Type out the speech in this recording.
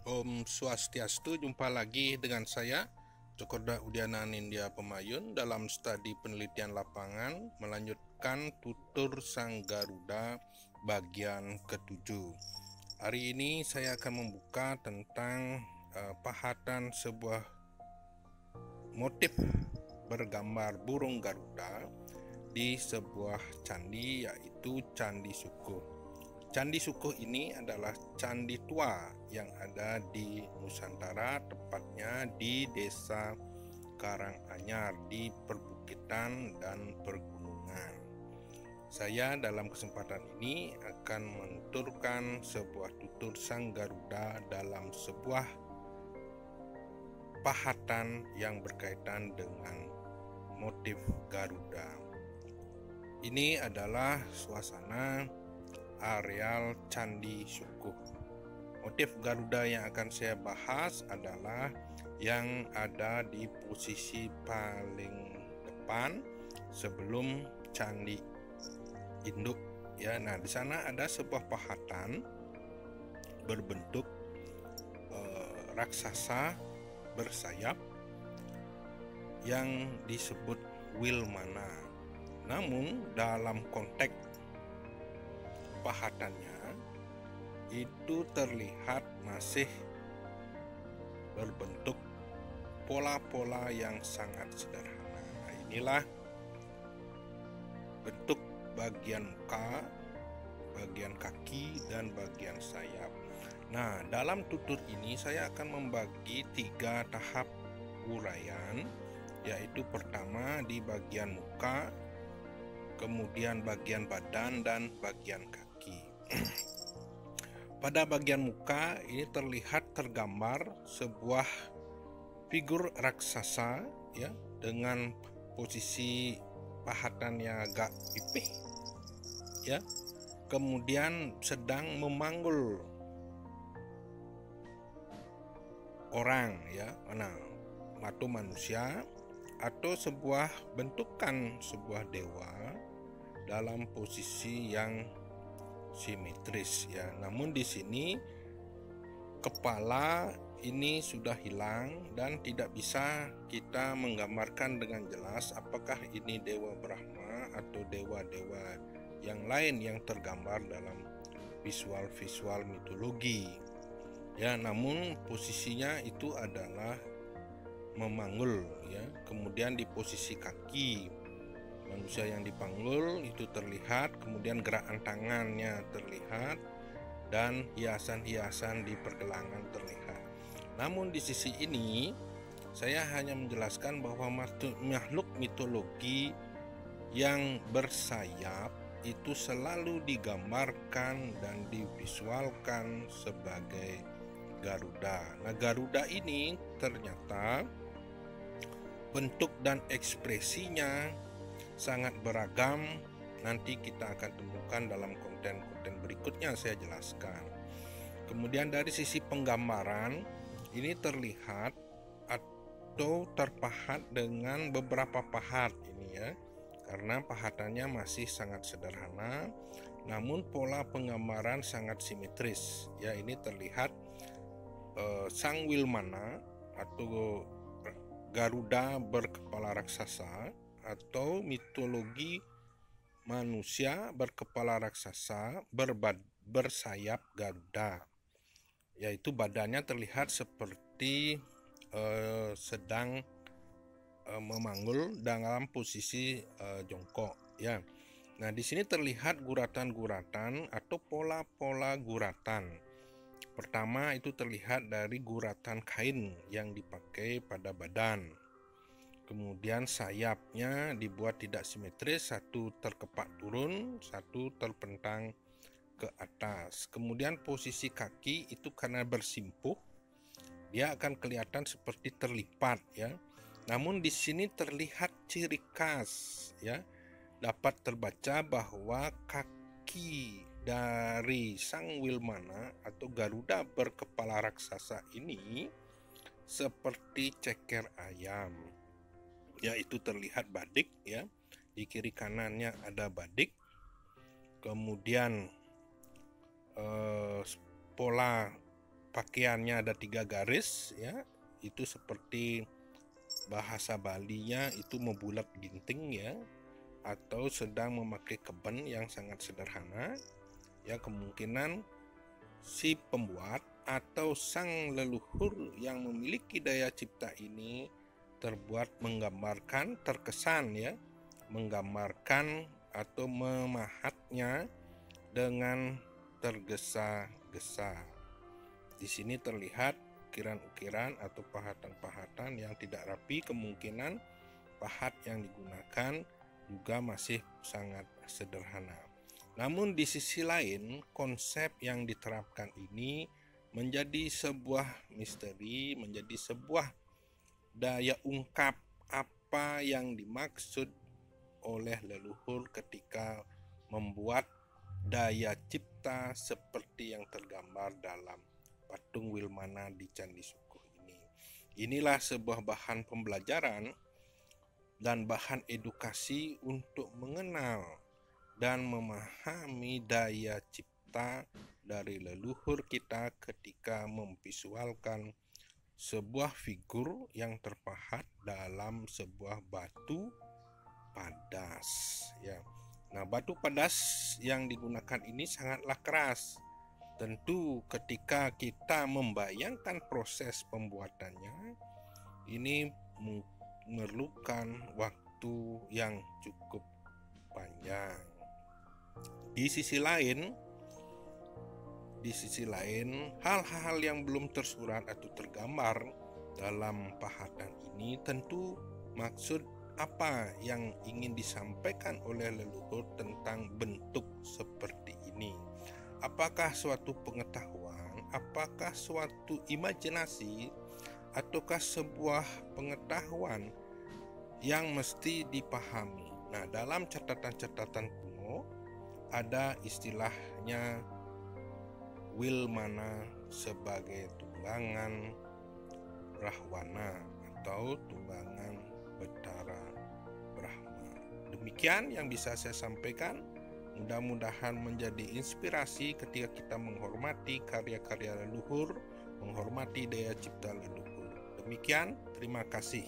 Om Swastiastu, jumpa lagi dengan saya Cokorda Udiana Nindya Pemayun dalam studi penelitian lapangan melanjutkan tutur Sang Garuda bagian ke-7. Hari ini saya akan membuka tentang pahatan sebuah motif bergambar burung Garuda di sebuah candi, yaitu Candi Sukuh. Candi Sukuh ini adalah candi tua yang ada di Nusantara, tepatnya di Desa Karanganyar, di perbukitan dan pergunungan. Saya dalam kesempatan ini akan menuturkan sebuah tutur Sang Garuda dalam sebuah pahatan yang berkaitan dengan motif Garuda. Ini adalah suasana areal Candi Sukuh. Motif Garuda yang akan saya bahas adalah yang ada di posisi paling depan sebelum candi induk, ya. Nah, di sana ada sebuah pahatan berbentuk raksasa bersayap yang disebut Wilmana. Namun dalam konteks pahatannya itu terlihat masih berbentuk pola-pola yang sangat sederhana. Nah, inilah bentuk bagian muka, bagian kaki, dan bagian sayap. Nah, dalam tutur ini saya akan membagi 3 tahap uraian, yaitu pertama di bagian muka, kemudian bagian badan, dan bagian kaki. Pada bagian muka ini terlihat tergambar sebuah figur raksasa, ya, dengan posisi pahatannya agak pipih, ya. Kemudian sedang memanggul orang, ya, atau manusia atau sebuah bentukan sebuah dewa dalam posisi yang simetris, ya. Namun di sini kepala ini sudah hilang dan tidak bisa kita menggambarkan dengan jelas apakah ini Dewa Brahma atau dewa-dewa yang lain yang tergambar dalam visual mitologi, ya. Namun posisinya itu adalah memanggul, ya. Kemudian di posisi kaki manusia yang dipanggul itu terlihat, kemudian gerakan tangannya terlihat, dan hiasan-hiasan di pergelangan terlihat. Namun di sisi ini saya hanya menjelaskan bahwa makhluk mitologi yang bersayap itu selalu digambarkan dan divisualkan sebagai Garuda. Nah, Garuda ini ternyata bentuk dan ekspresinya sangat beragam. Nanti kita akan temukan dalam konten-konten berikutnya saya jelaskan. Kemudian dari sisi penggambaran ini terlihat atau terpahat dengan beberapa pahat ini, ya, karena pahatannya masih sangat sederhana, namun pola penggambaran sangat simetris, ya. Ini terlihat Sang Wilmana atau Garuda berkepala raksasa, atau mitologi manusia berkepala raksasa bersayap Garuda, yaitu badannya terlihat seperti sedang memanggul dalam posisi jongkok, ya. Nah, di sini terlihat guratan-guratan atau pola-pola guratan. Pertama itu terlihat dari guratan kain yang dipakai pada badan. Kemudian sayapnya dibuat tidak simetris, satu terkepak turun, satu terpentang ke atas. Kemudian posisi kaki itu karena bersimpuh, dia akan kelihatan seperti terlipat, ya. Namun di sini terlihat ciri khas, ya. Dapat terbaca bahwa kaki dari Sang Wilmana atau Garuda berkepala raksasa ini seperti ceker ayam, yaitu terlihat badik, ya. Di kiri kanannya ada badik. Kemudian pola pakaiannya ada 3 garis ya, itu seperti bahasa Balinya itu membulat ginting ya, atau sedang memakai keben yang sangat sederhana ya. Kemungkinan si pembuat atau sang leluhur yang memiliki daya cipta ini terbuat menggambarkan, terkesan ya, menggambarkan atau memahatnya dengan tergesa-gesa. Di sini terlihat ukiran-ukiran atau pahatan-pahatan yang tidak rapi. Kemungkinan pahat yang digunakan juga masih sangat sederhana. Namun di sisi lain, konsep yang diterapkan ini menjadi sebuah misteri, menjadi sebuah daya ungkap apa yang dimaksud oleh leluhur ketika membuat daya cipta seperti yang tergambar dalam patung Wilmana di Candi Sukuh ini. Inilah sebuah bahan pembelajaran dan bahan edukasi untuk mengenal dan memahami daya cipta dari leluhur kita ketika memvisualkan sebuah figur yang terpahat dalam sebuah batu padas ya. Nah, batu padas yang digunakan ini sangatlah keras. Tentu ketika kita membayangkan proses pembuatannya, ini memerlukan waktu yang cukup panjang. Di sisi lain, hal-hal yang belum tersurat atau tergambar dalam pahatan ini tentu maksud apa yang ingin disampaikan oleh leluhur tentang bentuk seperti ini. Apakah suatu pengetahuan, apakah suatu imajinasi, ataukah sebuah pengetahuan yang mesti dipahami. Nah, dalam catatan-catatan kuno ada istilahnya Wilmana sebagai tunggangan Rahwana atau tunggangan Betara Brahma. Demikian yang bisa saya sampaikan. Mudah-mudahan menjadi inspirasi ketika kita menghormati karya-karya leluhur, menghormati daya cipta leluhur. Demikian, terima kasih.